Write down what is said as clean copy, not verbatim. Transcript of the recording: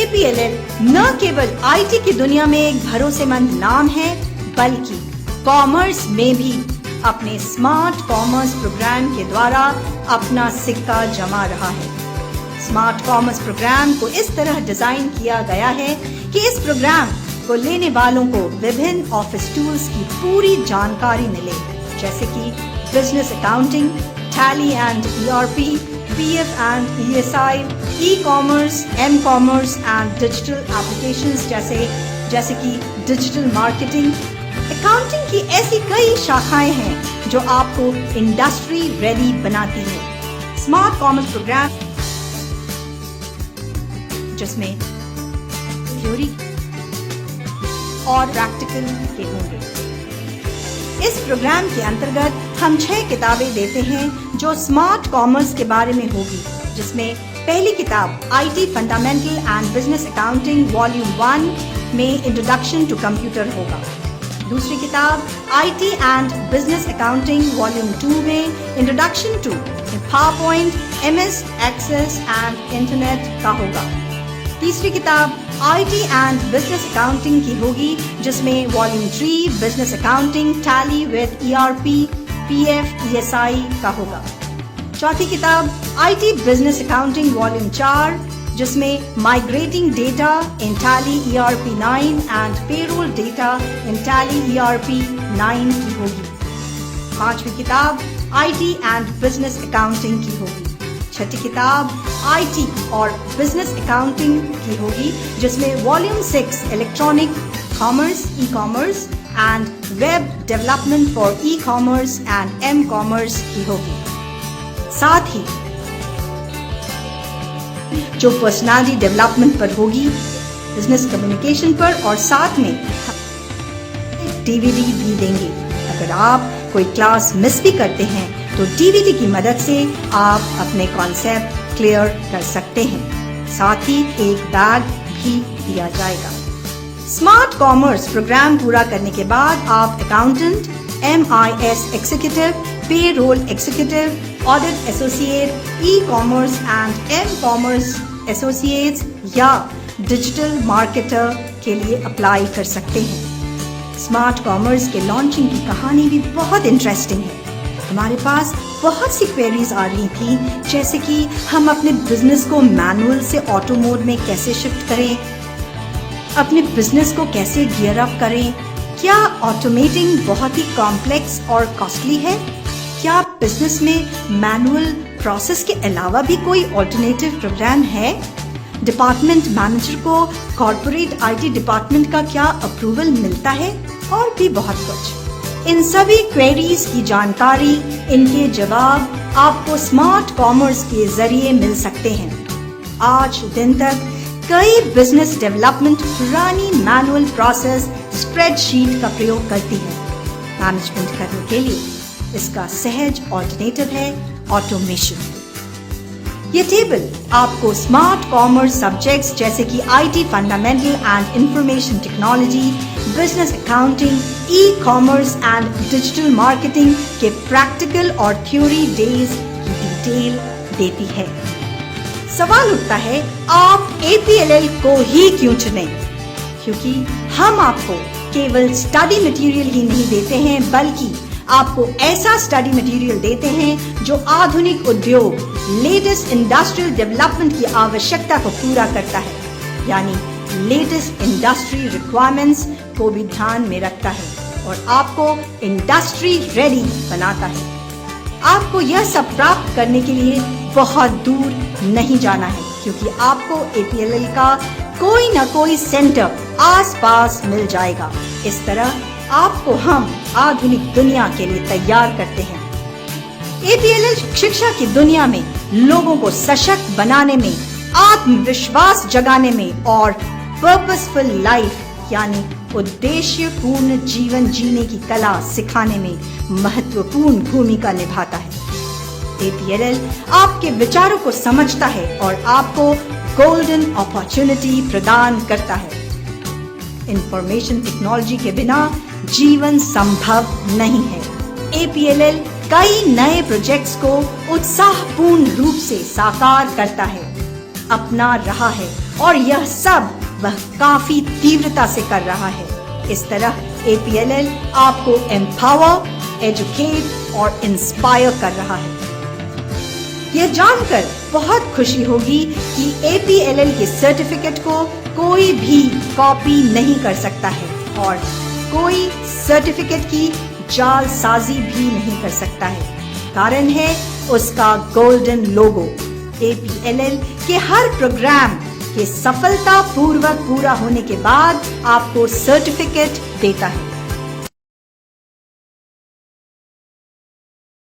APLL न केवल IT की दुनिया में एक भरोसेमंद नाम है, बल्कि कॉमर्स में भी अपने स्मार्ट कॉमर्स प्रोग्राम के द्वारा अपना सिक्का जमा रहा है। स्मार्ट कॉमर्स प्रोग्राम को इस तरह डिजाइन किया गया है कि इस प्रोग्राम को लेने वालों को विभिन्न ऑफिस टूल्स की पूरी जानकारी मिले, जैसे कि business accounting, Tally and ERP, PF and ESI, e-commerce, M-commerce and digital applications जैसे कि डिजिटल मार्केटिंग। अकाउंटिंग की ऐसी कई शाखाएं हैं जो आपको इंडस्ट्री रेडी बनाती है। स्मार्ट कॉमर्स प्रोग्राम जिसमें थ्योरी और प्रैक्टिकल के होंगे। इस प्रोग्राम के अंतर्गत हम 6 किताबें देते हैं जो स्मार्ट कॉमर्स के बारे में होगी, जिसमें पहली किताब IT fundamental and business accounting volume 1 में इंट्रोडक्शन टू कंप्यूटर होगा। दूसरी किताब IT and business accounting volume 2 में introduction to PowerPoint, MS access and internet का होगा। तीसरी किताब IT एंड बिजनेस अकाउंटिंग की होगी, जिसमें volume 3 business accounting tally with ERP, PF, ESI का होगा। चौथी किताब IT बिजनेस अकाउंटिंग वॉल्यूम 4, जिसमें migrating data in tally ERP 9 and payroll data in tally ERP 9 की होगी। पांचवी किताब IT एंड बिजनेस अकाउंटिंग की होगी। छठी किताब IT और बिजनेस अकाउंटिंग की होगी, जिसमें volume 6 electronic commerce, e-commerce and web development for e-commerce and M-commerce की होगी। साथ ही जो पर्सनालिटी डेवलपमेंट पर होगी, बिजनेस कम्युनिकेशन पर, और साथ में DVD भी देंगे। अगर आप कोई क्लास मिस भी करते हैं तो DVD की मदद से आप अपने कॉन्सेप्ट क्लियर कर सकते हैं। साथ ही एक बैग भी दिया जाएगा। स्मार्ट कॉमर्स प्रोग्राम पूरा करने के बाद आप accountant, MIS executive, payroll executive, audit associate, e-commerce and M-commerce associates या डिजिटल मार्केटर के लिए अप्लाई कर सकते हैं। स्मार्ट कॉमर्स के लॉन्चिंग की कहानी भी बहुत इंटरेस्टिंग है। हमारे पास बहुत सी क्वेरीज आ रही थी, जैसे कि हम अपने बिजनेस को मैनुअल से ऑटो मोड में कैसे शिफ्ट करें, अपने बिजनेस को कैसे गियर अप करें, क्या ऑटोमेटिंग बहुत ही कॉम्प्लेक्स और कॉस्टली है, क्या बिजनेस में मैनुअल प्रोसेस के अलावा भी कोई ऑल्टरनेटिव प्रोग्राम है, डिपार्टमेंट मैनेजर को कॉर्पोरेट IT डिपार्टमेंट का क्या अप्रूवल मिलता है, और भी बहुत कुछ। इन सभी क्वेरीज की जानकारी, इनके जवाब आपको स्मार्ट कॉमर्स के जरिए मिल सकते हैं। आज दिन तक कई बिजनेस डेवलपमेंट पुरानी मैनुअल प्रोसेस स्प्रेडशीट का प्रयोग करती है मैनेजमेंट करने के लिए। इसका सहज ऑल्टरनेटिव है ऑटोमेशन। ये टेबल आपको स्मार्ट कॉमर्स सब्जेक्ट्स जैसे कि IT fundamental and information technology, business accounting, e-commerce and digital marketing के प्रैक्टिकल और थ्योरी डेज की डिटेल देती है। सवाल उठता है, आप APLL को ही क्यों चुनें? क्योंकि हम आपको केवल स्टडी मटेरियल ही नहीं देते हैं, बल्कि आपको ऐसा स्टडी मटेरियल देते हैं जो आधुनिक उद्योग, लेटेस्ट इंडस्ट्रियल डेवलपमेंट की आवश्यकता को पूरा करता है, यानी लेटेस्ट इंडस्ट्री रिक्वायरमेंट्स को भी ध्यान में रखता है और आपको इंडस्ट्री रेडी बनाता है। आपको यह सब प्राप्त करने के लिए बहुत दूर नहीं जाना है, क्योंकि आपको APLL का कोई न कोई सेंटर आसपास मिल जाएगा। इस तरह आपको हम आधुनिक दुनिया के लिए तैयार करते हैं। APLL शिक्षा की दुनिया में लोगों को सशक्त बनाने में, आत्मविश्वास जगाने में और पर्पसफुल लाइफ यानी उद्देश्यपूर्ण जीवन जीने की कला सिखाने में महत्वपूर्ण भूमिका निभाता है। APLL आपके विचारों को समझता है और आपको गोल्डन अपॉर्चुनिटी प्रदान करता है। इंफॉर्मेशन टेक्नोलॉजी के बिना जीवन संभव नहीं है। APLL कई नए प्रोजेक्ट्स को उत्साहपूर्ण रूप से साकार करता है। अपना रहा है और यह सब वह काफी तीव्रता से कर रहा है। इस तरह APLL आपको एम्पावर, एजुकेट और इंस्पायर कर रहा है। यह जानकर बहुत खुशी होगी कि APLL के सर्टिफिकेट को कोई भी कॉपी नहीं कर सकता है और कोई सर्टिफिकेट की जालसाजी भी नहीं कर सकता है। कारण है उसका गोल्डन लोगो। APLL के हर प्रोग्राम के सफलतापूर्वक पूरा होने के बाद आपको सर्टिफिकेट देता है।